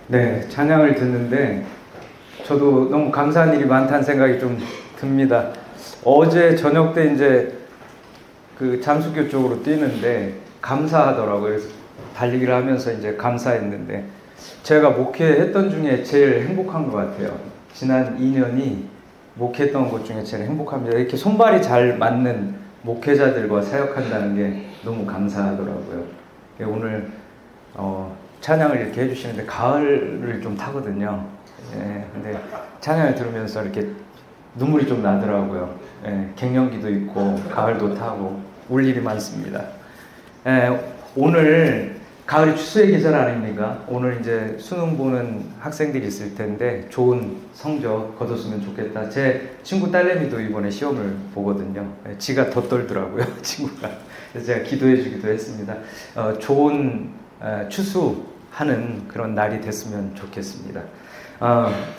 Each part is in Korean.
네, 찬양을 듣는데 저도 너무 감사한 일이 많다는 생각이 좀 듭니다. 어제 저녁 때 이제 그 잠수교 쪽으로 뛰는데 감사하더라고요. 그래서 달리기를 하면서 이제 감사했는데 제가 목회했던 중에 제일 행복한 것 같아요. 지난 2년이 목회했던 것 중에 제일 행복합니다. 이렇게 손발이 잘 맞는 목회자들과 사역한다는 게 너무 감사하더라고요. 오늘 찬양을 이렇게 해주시는데 가을을 좀 타거든요. 예, 근데 찬양을 들으면서 이렇게 눈물이 좀 나더라고요. 예, 갱년기도 있고 가을도 타고 울 일이 많습니다. 예, 오늘 가을이 추수의 계절 아닙니까? 오늘 이제 수능 보는 학생들이 있을 텐데 좋은 성적 거뒀으면 좋겠다. 제 친구 딸내미도 이번에 시험을 보거든요. 예, 지가 더 떨더라고요, 친구가. 그래서 제가 기도해 주기도 했습니다. 좋은 추수하는 그런 날이 됐으면 좋겠습니다.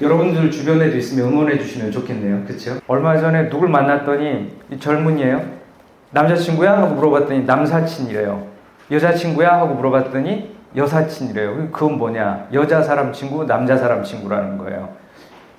여러분들 주변에도 있으면 응원해 주시면 좋겠네요. 그렇죠? 얼마 전에 누굴 만났더니 이 젊은이에요. 남자친구야? 하고 물어봤더니 남사친이래요. 여자친구야? 하고 물어봤더니 여사친이래요. 그건 뭐냐? 여자 사람 친구, 남자 사람 친구라는 거예요.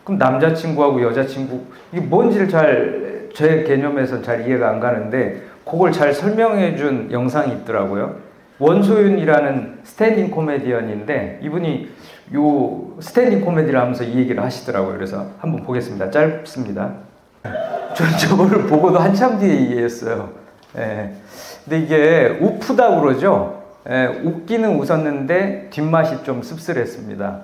그럼 남자친구하고 여자친구 이게 뭔지를 제 개념에서 잘 이해가 안 가는데 그걸 잘 설명해 준 영상이 있더라고요. 원소윤이라는 스탠딩 코미디언인데 이분이 요 스탠딩 코미디를 하면서 이 얘기를 하시더라고요. 그래서 한번 보겠습니다. 짧습니다. 저거를 보고도 한참 뒤에 이해했어요. 예. 근데 이게 우프다 그러죠. 예, 웃기는 웃었는데 뒷맛이 좀 씁쓸했습니다.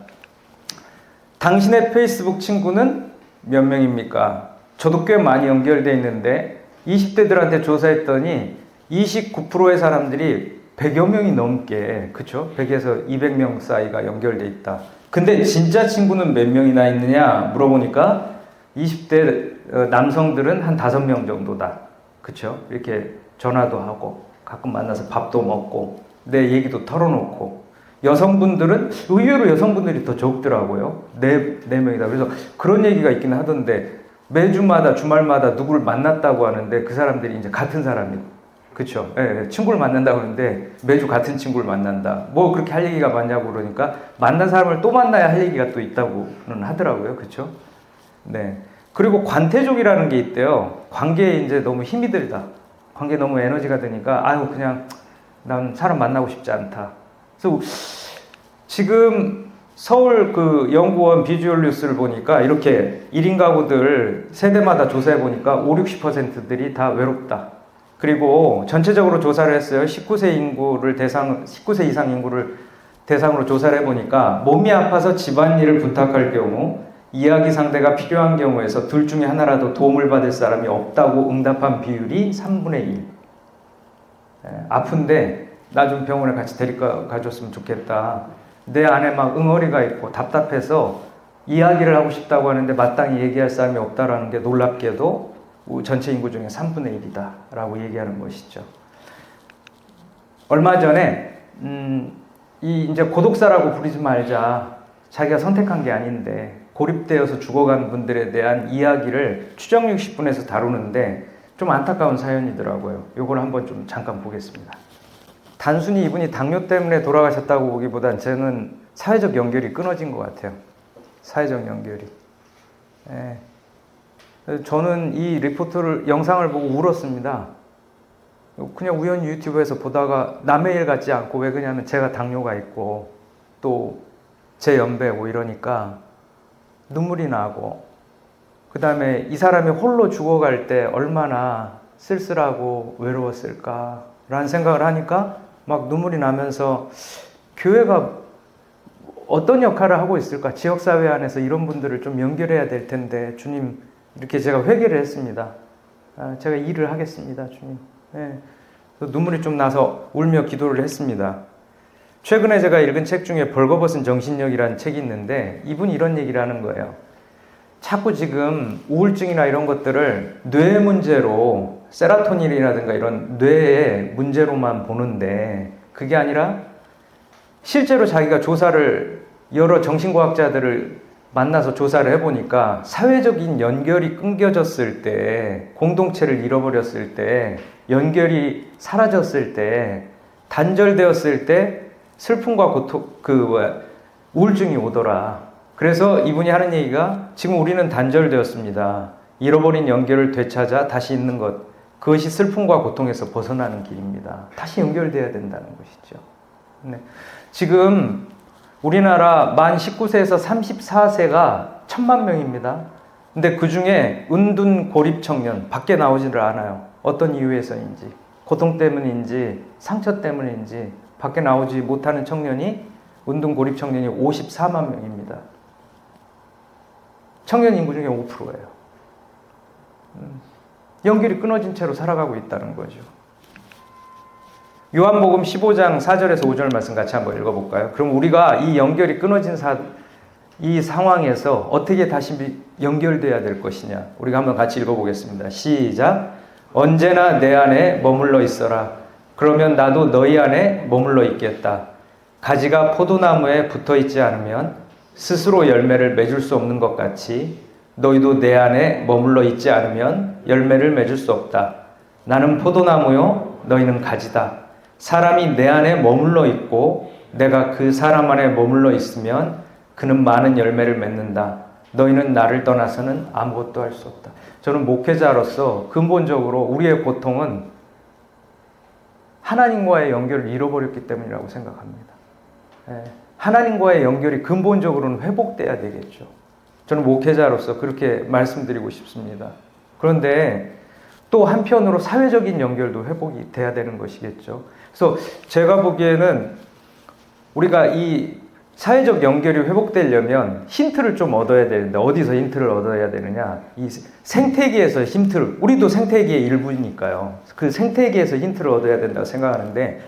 당신의 페이스북 친구는 몇 명입니까? 저도 꽤 많이 연결돼 있는데 20대들한테 조사했더니 29%의 사람들이 100여 명이 넘게, 그쵸? 100에서 200명 사이가 연결돼 있다. 근데 진짜 친구는 몇 명이나 있느냐 물어보니까 20대 남성들은 한 5명 정도다. 그쵸? 이렇게 전화도 하고 가끔 만나서 밥도 먹고 내 얘기도 털어놓고 여성분들은 의외로 여성분들이 더 적더라고요. 4명이다. 그래서 그런 얘기가 있긴 하던데 매주마다 주말마다 누구를 만났다고 하는데 그 사람들이 이제 같은 사람이고 그쵸? 예, 친구를 만난다고 하는데 매주 같은 친구를 만난다. 뭐 그렇게 할 얘기가 많냐고 그러니까 만난 사람을 또 만나야 할 얘기가 또 있다고는 하더라고요. 그쵸? 네. 그리고 관태족이라는 게 있대요. 관계에 이제 너무 힘이 들다. 관계에 너무 에너지가 드니까 아유 그냥 난 사람 만나고 싶지 않다. 그래서 지금 서울 그 연구원 비주얼 뉴스를 보니까 이렇게 1인 가구들 세대마다 조사해 보니까 50-60%들이 다 외롭다. 그리고 전체적으로 조사를 했어요. 19세 이상 인구를 대상으로 조사를 해보니까 몸이 아파서 집안일을 부탁할 경우 이야기 상대가 필요한 경우에서 둘 중에 하나라도 도움을 받을 사람이 없다고 응답한 비율이 3분의 1. 아픈데 나 좀 병원에 같이 데리고 가줬으면 좋겠다. 내 안에 막 응어리가 있고 답답해서 이야기를 하고 싶다고 하는데 마땅히 얘기할 사람이 없다라는 게 놀랍게도 전체 인구 중에 3분의 1이다 라고 얘기하는 것이죠. 얼마 전에 이제 고독사라고 부르지 말자. 자기가 선택한 게 아닌데 고립되어서 죽어간 분들에 대한 이야기를 추정 60분에서 다루는데 좀 안타까운 사연이더라고요. 이걸 한번 좀 잠깐 보겠습니다. 단순히 이분이 당뇨 때문에 돌아가셨다고 보기보단 저는 사회적 연결이 끊어진 것 같아요. 사회적 연결이. 저는 이 리포트를 영상을 보고 울었습니다. 그냥 우연히 유튜브에서 보다가 남의 일 같지 않고 왜 그러냐면 제가 당뇨가 있고 또 제 연배고 이러니까 눈물이 나고 그 다음에 이 사람이 홀로 죽어갈 때 얼마나 쓸쓸하고 외로웠을까 라는 생각을 하니까 막 눈물이 나면서 교회가 어떤 역할을 하고 있을까? 지역사회 안에서 이런 분들을 좀 연결해야 될 텐데 주님 이렇게 제가 회개를 했습니다. 제가 일을 하겠습니다, 주님. 눈물이 좀 나서 울며 기도를 했습니다. 최근에 제가 읽은 책 중에 벌거벗은 정신력이라는 책이 있는데 이분이 이런 얘기를 하는 거예요. 자꾸 지금 우울증이나 이런 것들을 뇌 문제로 세라토닌이라든가 이런 뇌의 문제로만 보는데 그게 아니라 실제로 자기가 조사를 여러 정신과학자들을 만나서 조사를 해보니까 사회적인 연결이 끊겨졌을 때 공동체를 잃어버렸을 때 연결이 사라졌을 때, 단절되었을 때 슬픔과 고통, 우울증이 오더라. 그래서 이분이 하는 얘기가 지금 우리는 단절되었습니다. 잃어버린 연결을 되찾아 다시 있는 것. 그것이 슬픔과 고통에서 벗어나는 길입니다. 다시 연결돼야 된다는 것이죠. 네. 지금 우리나라 만 19세에서 34세가 1000만 명입니다. 근데 그 중에 은둔 고립 청년, 밖에 나오지를 않아요. 어떤 이유에서인지, 고통 때문인지, 상처 때문인지, 밖에 나오지 못하는 청년이, 은둔 고립 청년이 54만 명입니다. 청년 인구 중에 5%예요. 연결이 끊어진 채로 살아가고 있다는 거죠. 요한복음 15장 4절에서 5절 말씀 같이 한번 읽어볼까요? 그럼 우리가 이 연결이 끊어진 이 상황에서 어떻게 다시 연결돼야 될 것이냐? 우리가 한번 같이 읽어보겠습니다. 시작. 언제나 내 안에 머물러 있어라. 그러면 나도 너희 안에 머물러 있겠다. 가지가 포도나무에 붙어 있지 않으면 스스로 열매를 맺을 수 없는 것 같이 너희도 내 안에 머물러 있지 않으면 열매를 맺을 수 없다. 나는 포도나무요, 너희는 가지다. 사람이 내 안에 머물러 있고 내가 그 사람 안에 머물러 있으면 그는 많은 열매를 맺는다. 너희는 나를 떠나서는 아무것도 할 수 없다. 저는 목회자로서 근본적으로 우리의 고통은 하나님과의 연결을 잃어버렸기 때문이라고 생각합니다. 하나님과의 연결이 근본적으로는 회복돼야 되겠죠. 저는 목회자로서 그렇게 말씀드리고 싶습니다. 그런데 또 한편으로 사회적인 연결도 회복이 돼야 되는 것이겠죠. 그래서 제가 보기에는 우리가 이 사회적 연결이 회복되려면 힌트를 좀 얻어야 되는데 어디서 힌트를 얻어야 되느냐? 이 생태계에서 힌트를, 우리도 생태계의 일부니까요. 그 생태계에서 힌트를 얻어야 된다고 생각하는데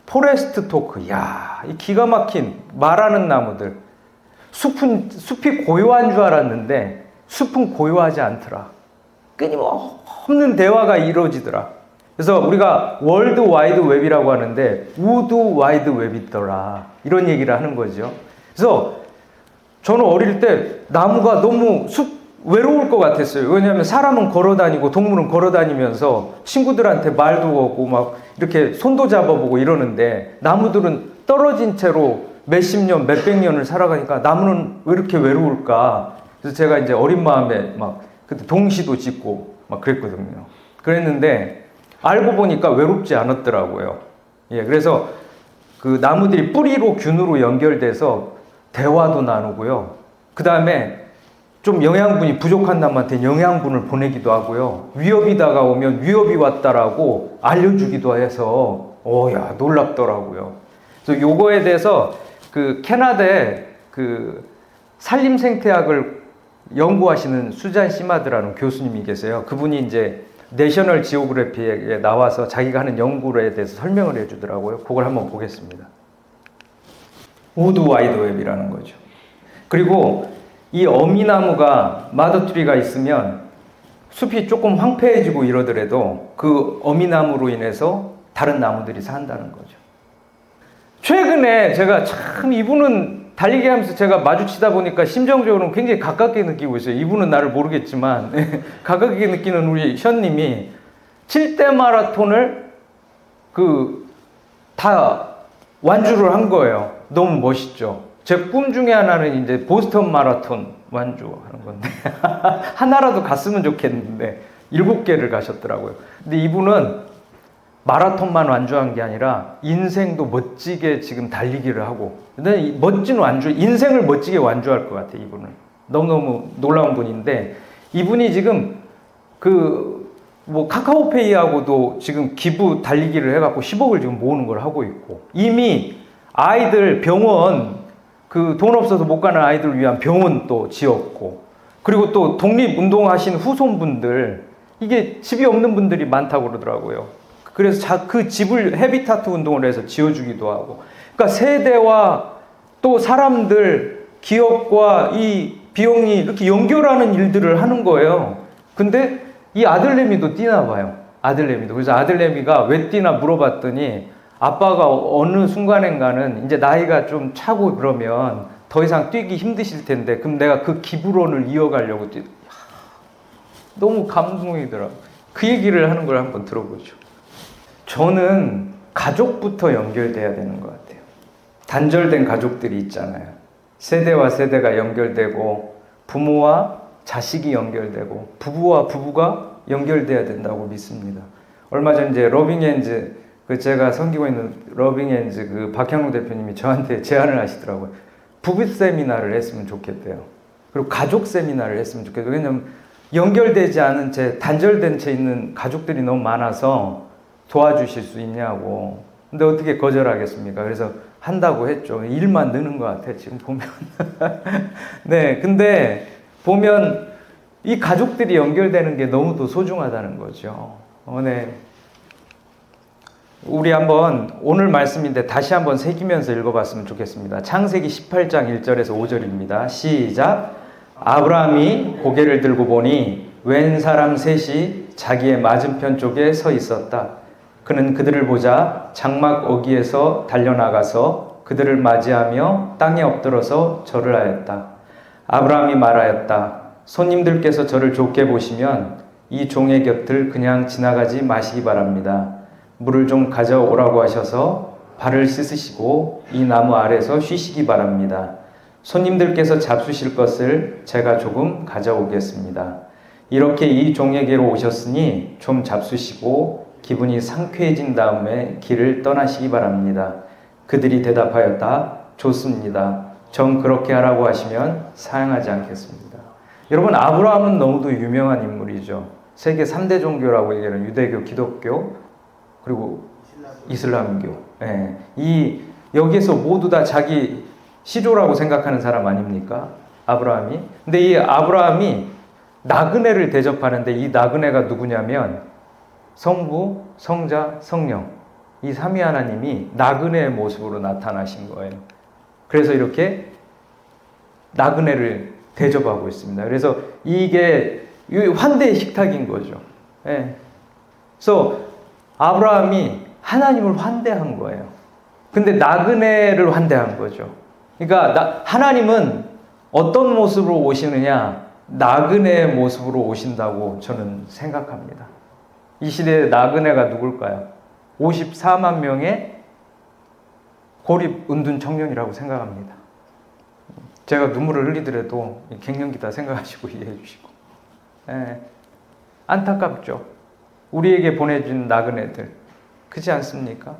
포레스트 토크, 이 기가 막힌 말하는 나무들. 숲이 고요한 줄 알았는데 숲은 고요하지 않더라. 끊임없는 대화가 이루어지더라. 그래서 우리가 월드 와이드 웹이라고 하는데 우드 와이드 웹이더라. 이런 얘기를 하는 거죠. 그래서 저는 어릴 때 나무가 너무 외로울 것 같았어요. 왜냐하면 사람은 걸어다니고 동물은 걸어다니면서 친구들한테 말도 하고 막 이렇게 손도 잡아보고 이러는데 나무들은 떨어진 채로 몇십 년, 몇백 년을 살아가니까 나무는 왜 이렇게 외로울까? 그래서 제가 이제 어린 마음에 막 그때 동시도 짓고 막 그랬거든요. 그랬는데 알고 보니까 외롭지 않았더라고요. 그래서 그 나무들이 뿌리로 균으로 연결돼서 대화도 나누고요. 그 다음에 좀 영양분이 부족한 나무한테 영양분을 보내기도 하고요. 위협이 다가오면 위협이 왔다라고 알려주기도 해서 놀랍더라고요. 그래서 요거에 대해서 그 캐나다의 그 산림 생태학을 연구하시는 수잔 시마드라는 교수님이 계세요. 그분이 이제 내셔널 지오그래피에 나와서 자기가 하는 연구에 대해서 설명을 해주더라고요. 그걸 한번 보겠습니다. 우드 와이드 웹이라는 거죠. 그리고 이 어미나무가 마더트리가 있으면 숲이 조금 황폐해지고 이러더라도 그 어미나무로 인해서 다른 나무들이 산다는 거죠. 최근에 제가 참 이분은 달리기 하면서 제가 마주치다 보니까 심정적으로는 굉장히 가깝게 느끼고 있어요. 이분은 나를 모르겠지만 가깝게 느끼는 우리 현님이 7대 마라톤을 다 완주를 한 거예요. 너무 멋있죠. 제 꿈 중에 하나는 이제 보스턴 마라톤 완주하는 건데 하나라도 갔으면 좋겠는데 7개를 가셨더라고요. 근데 이분은 마라톤만 완주한 게 아니라 인생도 멋지게 지금 달리기를 하고, 근데 멋진 완주, 인생을 멋지게 완주할 것 같아요. 이분은 너무너무 놀라운 분인데, 이분이 지금 카카오페이하고도 지금 기부 달리기를 해갖고 10억을 지금 모으는 걸 하고 있고, 이미 아이들 병원, 돈 없어서 못 가는 아이들을 위한 병원도 지었고, 그리고 또 독립운동하신 후손분들, 이게 집이 없는 분들이 많다고 그러더라고요. 그래서 그 집을 헤비타트 운동을 해서 지어주기도 하고, 그러니까 세대와 또 사람들, 기업과 이 비용이 이렇게 연결하는 일들을 하는 거예요. 근데 이 아들내미도 뛰나 봐요. 아들내미도. 그래서 아들내미가 왜 뛰나 물어봤더니 아빠가 어느 순간인가는 이제 나이가 좀 차고 그러면 더 이상 뛰기 힘드실 텐데 그럼 내가 그 기부론을 이어가려고 너무 감동이더라고요. 그 얘기를 하는 걸 한번 들어보죠. 저는 가족부터 연결돼야 되는 것 같아요. 단절된 가족들이 있잖아요. 세대와 세대가 연결되고 부모와 자식이 연결되고 부부와 부부가 연결돼야 된다고 믿습니다. 얼마 전 이제 러빙엔즈 제가 섬기고 있는 러빙엔즈 박형록 대표님이 저한테 제안을 하시더라고요. 부부 세미나를 했으면 좋겠대요. 그리고 가족 세미나를 했으면 좋겠대요. 왜냐면 연결되지 않은 채 단절된 채 있는 가족들이 너무 많아서 도와주실 수 있냐고. 근데 어떻게 거절하겠습니까? 그래서 한다고 했죠. 일만 느는 것 같아 지금 보면. 네, 근데 보면 이 가족들이 연결되는 게 너무도 소중하다는 거죠. 네. 우리 한번 오늘 말씀인데 다시 한번 새기면서 읽어봤으면 좋겠습니다. 창세기 18장 1절에서 5절입니다. 시작. 아브라함이 고개를 들고 보니 웬 사람 셋이 자기의 맞은편 쪽에 서 있었다. 그는 그들을 보자 장막 어귀에서 달려나가서 그들을 맞이하며 땅에 엎드러서 절을 하였다. 아브라함이 말하였다. 손님들께서 저를 좋게 보시면 이 종의 곁을 그냥 지나가지 마시기 바랍니다. 물을 좀 가져오라고 하셔서 발을 씻으시고 이 나무 아래서 쉬시기 바랍니다. 손님들께서 잡수실 것을 제가 조금 가져오겠습니다. 이렇게 이 종에게로 오셨으니 좀 잡수시고 기분이 상쾌해진 다음에 길을 떠나시기 바랍니다. 그들이 대답하였다. 좋습니다. 정 그렇게 하라고 하시면 사양하지 않겠습니다. 여러분, 아브라함은 너무도 유명한 인물이죠. 세계 3대 종교라고 얘기하는 유대교, 기독교, 그리고 이슬람교. 네. 여기에서 모두 다 자기 시조라고 생각하는 사람 아닙니까? 아브라함이. 근데 이 아브라함이 나그네를 대접하는데 이 나그네가 누구냐면 성부, 성자, 성령. 이 삼위 하나님이 나그네의 모습으로 나타나신 거예요. 그래서 이렇게 나그네를 대접하고 있습니다. 그래서 이게 환대의 식탁인 거죠. 예. 그래서 아브라함이 하나님을 환대한 거예요. 근데 나그네를 환대한 거죠. 그러니까 하나님은 어떤 모습으로 오시느냐? 나그네의 모습으로 오신다고 저는 생각합니다. 이 시대의 나그네가 누굴까요? 54만 명의 고립 은둔 청년이라고 생각합니다. 제가 눈물을 흘리더라도 갱년기다 생각하시고 이해해 주시고. 안타깝죠. 우리에게 보내준 나그네들. 그렇지 않습니까?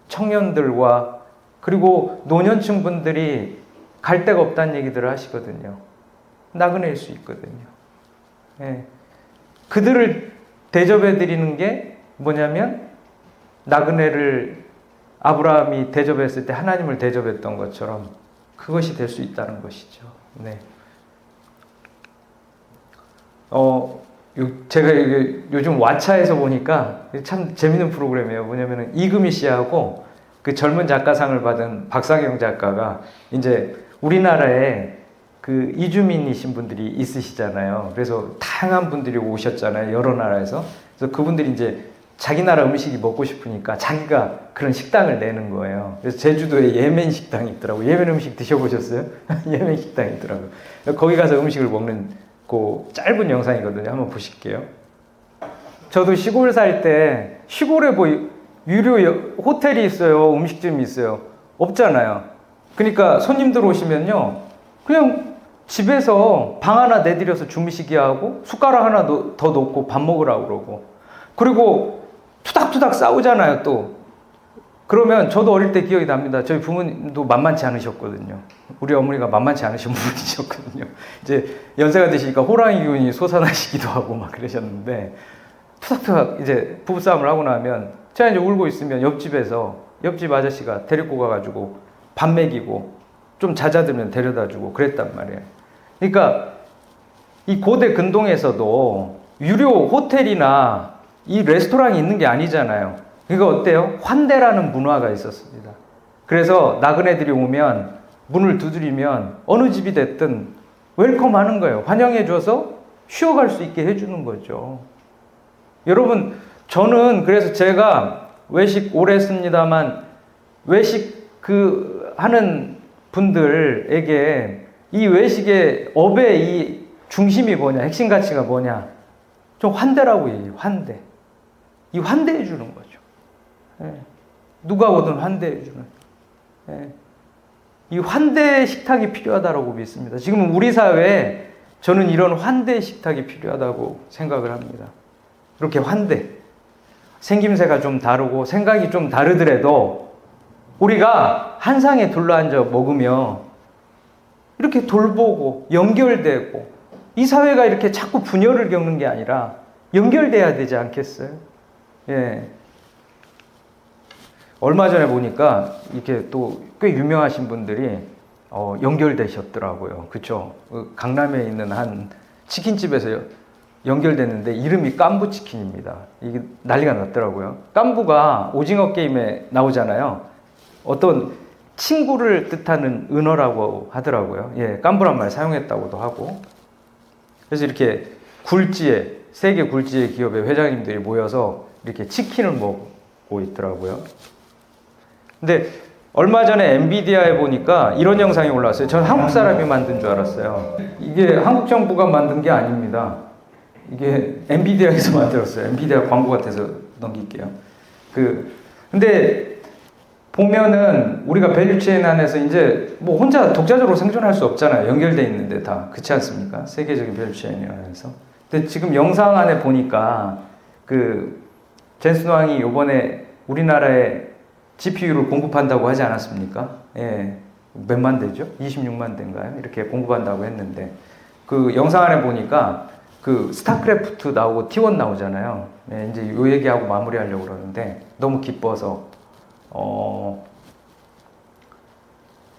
청년들과 그리고 노년층 분들이 갈 데가 없다는 얘기들을 하시거든요. 나그네일 수 있거든요. 그들을 대접해 드리는 게 뭐냐면 나그네를 아브라함이 대접했을 때 하나님을 대접했던 것처럼 그것이 될 수 있다는 것이죠. 네. 제가 요즘 왓챠에서 보니까 참 재밌는 프로그램이에요. 뭐냐면 이금희 씨하고 그 젊은 작가상을 받은 박상영 작가가 이제 우리나라에 그 이주민이신 분들이 있으시잖아요. 그래서 다양한 분들이 오셨잖아요. 여러 나라에서. 그래서 그분들이 이제 자기 나라 음식이 먹고 싶으니까 자기가 그런 식당을 내는 거예요. 그래서 제주도에 예멘 식당이 있더라고요. 예멘 음식 드셔보셨어요? 예멘 식당이 있더라고요. 거기 가서 음식을 먹는 그 짧은 영상이거든요. 한번 보실게요. 저도 시골 살 때 시골에 뭐 유료 호텔이 있어요. 음식점이 있어요. 없잖아요. 그러니까 손님들 오시면요. 그냥 집에서 방 하나 내드려서 주무시게 하고 숟가락 하나 더 놓고 밥 먹으라고 그러고 그리고 투닥투닥 싸우잖아요 또. 그러면 저도 어릴 때 기억이 납니다. 저희 부모님도 만만치 않으셨거든요. 우리 어머니가 만만치 않으신 분이셨거든요. 이제 연세가 드시니까 호랑이 기운이 솟아나시기도 하고 막 그러셨는데 투닥투닥 이제 부부싸움을 하고 나면 제가 이제 울고 있으면 옆집 아저씨가 데리고 가가지고 밥 먹이고 좀 잦아들면 데려다주고 그랬단 말이에요. 그러니까 이 고대 근동에서도 유료 호텔이나 이 레스토랑이 있는 게 아니잖아요. 그러니까 어때요? 환대라는 문화가 있었습니다. 그래서 나그네들이 오면 문을 두드리면 어느 집이 됐든 웰컴 하는 거예요. 환영해 줘서 쉬어갈 수 있게 해주는 거죠. 여러분, 저는 그래서 제가 외식 오래 했습니다만 외식 하는 분들에게 이 외식의 업의 이 중심이 뭐냐, 핵심 가치가 뭐냐, 좀 환대라고 얘기해요. 환대. 이 환대해 주는 거죠. 예. 누가 오든 환대해 주는. 예. 이 환대 식탁이 필요하다고 믿습니다. 지금 우리 사회에 저는 이런 환대 식탁이 필요하다고 생각을 합니다. 이렇게 환대. 생김새가 좀 다르고 생각이 좀 다르더라도 우리가 한 상에 둘러앉아 먹으며 이렇게 돌보고 연결되고 이 사회가 이렇게 자꾸 분열을 겪는 게 아니라 연결돼야 되지 않겠어요? 예. 얼마 전에 보니까 이렇게 또 꽤 유명하신 분들이 연결되셨더라고요. 그쵸? 강남에 있는 한 치킨집에서 연결됐는데 이름이 깐부치킨입니다. 이게 난리가 났더라고요. 깐부가 오징어 게임에 나오잖아요. 어떤 친구를 뜻하는 은어라고 하더라고요. 예, 깐부란 말 사용했다고도 하고. 그래서 이렇게 굴지에, 세계 굴지의 기업의 회장님들이 모여서 이렇게 치킨을 먹고 있더라고요. 근데 얼마 전에 엔비디아에 보니까 이런 영상이 올라왔어요. 전 한국 사람이 만든 줄 알았어요. 이게 한국 정부가 만든 게 아닙니다. 이게 엔비디아에서 만들었어요. 엔비디아 광고 같아서 넘길게요. 근데 보면은 우리가 밸류체인 안에서 이제 뭐 혼자 독자적으로 생존할 수 없잖아요. 연결돼 있는데 다. 그렇지 않습니까? 세계적인 밸류체인 안에서. 근데 지금 영상 안에 보니까 젠슨 왕이 요번에 우리나라에 GPU를 공급한다고 하지 않았습니까? 예. 몇만 대죠? 26만 대인가요? 이렇게 공급한다고 했는데 그 영상 안에 보니까 스타크래프트 나오고 T1 나오잖아요. 예, 이제 요 얘기하고 마무리하려고 그러는데 너무 기뻐서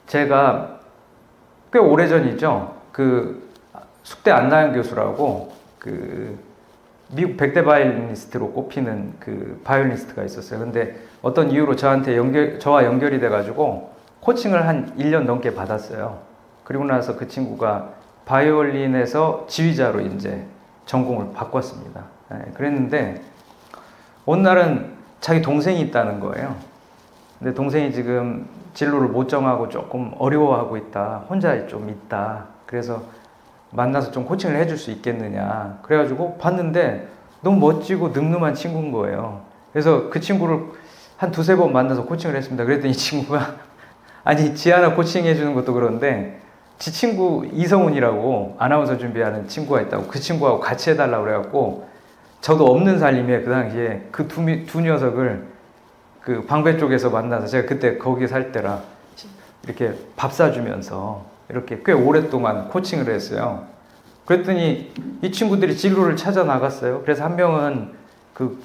제가 꽤 오래전이죠. 숙대 안나영 교수라고 미국 100대 바이올리니스트로 꼽히는 바이올리니스트가 있었어요. 근데 어떤 이유로 저와 연결이 돼가지고 코칭을 한 1년 넘게 받았어요. 그리고 나서 그 친구가 바이올린에서 지휘자로 이제 전공을 바꿨습니다. 네, 그랬는데 어느 날은 자기 동생이 있다는 거예요. 근데 동생이 지금 진로를 못 정하고 조금 어려워하고 있다. 혼자 좀 있다. 그래서 만나서 좀 코칭을 해줄 수 있겠느냐. 그래가지고 봤는데 너무 멋지고 늠름한 친구인 거예요. 그래서 그 친구를 한 두세 번 만나서 코칭을 했습니다. 그랬더니 이 친구가 아니 지하나 코칭해주는 것도 그런데 지 친구 이성훈이라고 아나운서 준비하는 친구가 있다고 그 친구하고 같이 해달라고 그래갖고 저도 없는 살림에 그 당시에 두 녀석을 방배 쪽에서 만나서 제가 그때 거기 살 때라 이렇게 밥 사주면서 이렇게 꽤 오랫동안 코칭을 했어요. 그랬더니 이 친구들이 진로를 찾아 나갔어요. 그래서 한 명은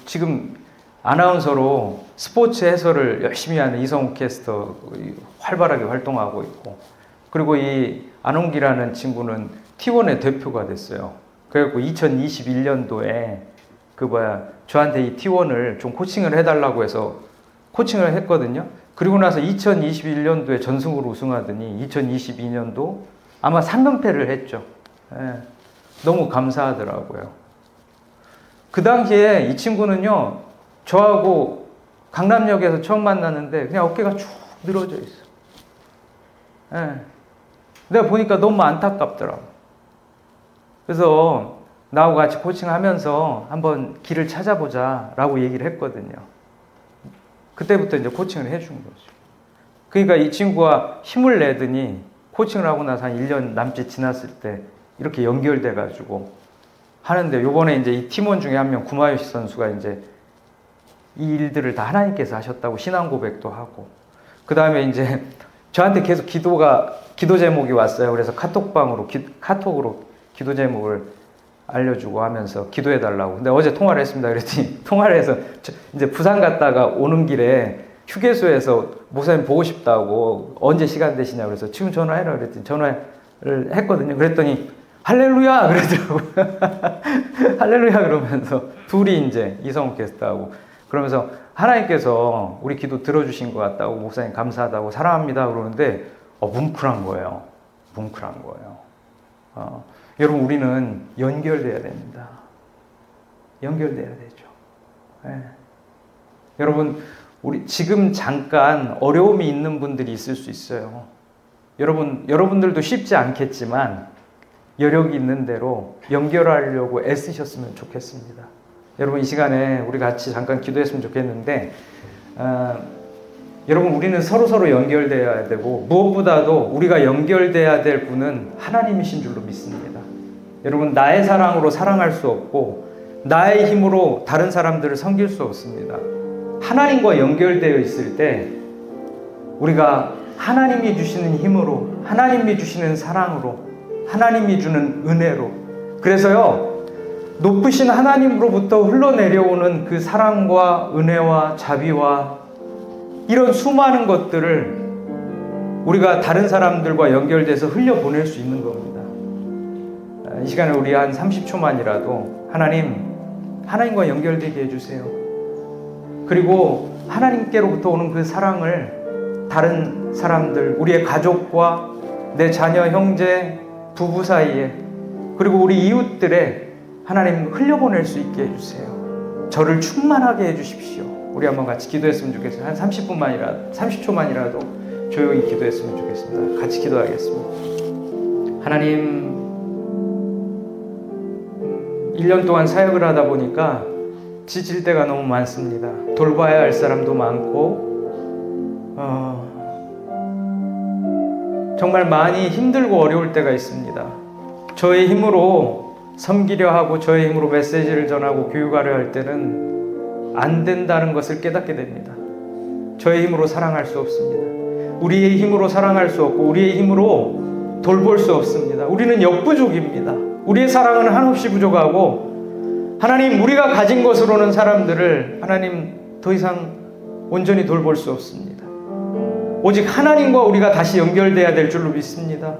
지금 아나운서로 스포츠 해설을 열심히 하는 이성훈 캐스터 활발하게 활동하고 있고, 그리고 이 안홍기라는 친구는 T1의 대표가 됐어요. 그래갖고 2021년도에 저한테 이 T1을 좀 코칭을 해달라고 해서 코칭을 했거든요. 그리고 나서 2021년도에 전승으로 우승하더니 2022년도 아마 3연패를 했죠. 예, 너무 감사하더라고요. 그 당시에 이 친구는요, 저하고 강남역에서 처음 만났는데 그냥 어깨가 쭉 늘어져 있어. 예, 내가 보니까 너무 안타깝더라고. 그래서 나하고 같이 코칭하면서 한번 길을 찾아보자 라고 얘기를 했거든요. 그때부터 이제 코칭을 해준 거죠. 그러니까 이 친구가 힘을 내더니 코칭을 하고 나서 한 1년 남짓 지났을 때 이렇게 연결돼가지고 하는데, 요번에 이제 이 팀원 중에 한 명 구마요시 선수가 이제 이 일들을 다 하나님께서 하셨다고 신앙 고백도 하고, 그 다음에 이제 저한테 계속 기도 제목이 왔어요. 그래서 카톡으로 기도 제목을 알려주고 하면서 기도해달라고. 근데 어제 통화를 했습니다. 그랬더니 통화를 해서 이제 부산 갔다가 오는 길에 휴게소에서 목사님 보고 싶다고 언제 시간 되시냐고 그래서 지금 전화해라 그랬더니 전화를 했거든요. 그랬더니 할렐루야 그러더라고요. 할렐루야 그러면서 둘이 이제 이성훈 캐스터하고 그러면서 하나님께서 우리 기도 들어주신 것 같다고, 목사님 감사하다고, 사랑합니다 그러는데 뭉클한 거예요. 뭉클한 거예요. 여러분, 우리는 연결돼야 됩니다. 연결돼야 되죠. 네. 여러분, 우리 지금 잠깐 어려움이 있는 분들이 있을 수 있어요. 여러분들도 쉽지 않겠지만 여력이 있는 대로 연결하려고 애쓰셨으면 좋겠습니다. 여러분 이 시간에 우리 같이 잠깐 기도했으면 좋겠는데, 여러분 우리는 서로 연결되어야 되고 무엇보다도 우리가 연결돼야 될 분은 하나님이신 줄로 믿습니다. 여러분 나의 사랑으로 사랑할 수 없고 나의 힘으로 다른 사람들을 섬길 수 없습니다. 하나님과 연결되어 있을 때 우리가 하나님이 주시는 힘으로, 하나님이 주시는 사랑으로, 하나님이 주는 은혜로, 그래서요 높으신 하나님으로부터 흘러내려오는 그 사랑과 은혜와 자비와 이런 수많은 것들을 우리가 다른 사람들과 연결돼서 흘려보낼 수 있는 겁니다. 이 시간에 우리 한 30초만이라도 하나님과 연결되게 해주세요. 그리고 하나님께로부터 오는 그 사랑을 다른 사람들, 우리의 가족과 내 자녀, 형제, 부부 사이에, 그리고 우리 이웃들에 하나님 흘려보낼 수 있게 해주세요. 저를 충만하게 해주십시오. 우리 한번 같이 기도했으면 좋겠어요. 한 30초만이라도 조용히 기도했으면 좋겠습니다. 같이 기도하겠습니다. 하나님, 1년 동안 사역을 하다 보니까 지칠 때가 너무 많습니다. 돌봐야 할 사람도 많고 정말 많이 힘들고 어려울 때가 있습니다. 저의 힘으로 섬기려 하고 저의 힘으로 메시지를 전하고 교육하려 할 때는 안 된다는 것을 깨닫게 됩니다. 저의 힘으로 사랑할 수 없습니다. 우리의 힘으로 사랑할 수 없고 우리의 힘으로 돌볼 수 없습니다. 우리는 역부족입니다. 우리의 사랑은 한없이 부족하고 하나님, 우리가 가진 것으로는 사람들을 하나님 더 이상 온전히 돌볼 수 없습니다. 오직 하나님과 우리가 다시 연결돼야 될 줄로 믿습니다.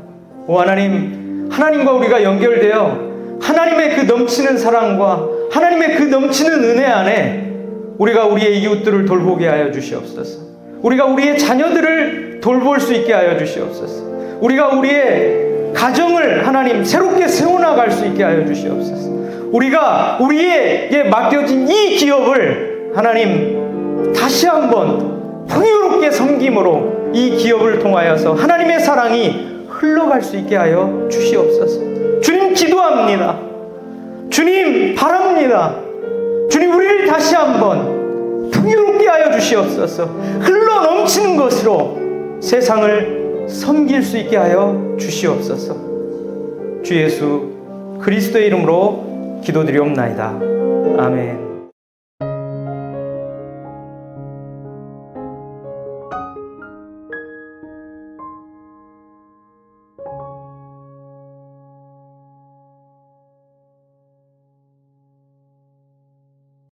오 하나님, 하나님과 우리가 연결되어 하나님의 그 넘치는 사랑과 하나님의 그 넘치는 은혜 안에 우리가 우리의 이웃들을 돌보게 하여 주시옵소서. 우리가 우리의 자녀들을 돌볼 수 있게 하여 주시옵소서. 우리가 우리의 가정을 하나님 새롭게 세워나갈 수 있게 하여 주시옵소서. 우리가 우리에게 맡겨진 이 기업을 하나님 다시 한번 풍요롭게 섬김으로 이 기업을 통하여서 하나님의 사랑이 흘러갈 수 있게 하여 주시옵소서. 주님 기도합니다. 주님 바랍니다. 주님, 우리를 다시 한번 풍요롭게 하여 주시옵소서. 흘러 넘치는 것으로 세상을 섬길 수 있게 하여 주시옵소서. 주 예수 그리스도의 이름으로 기도드리옵나이다. 아멘.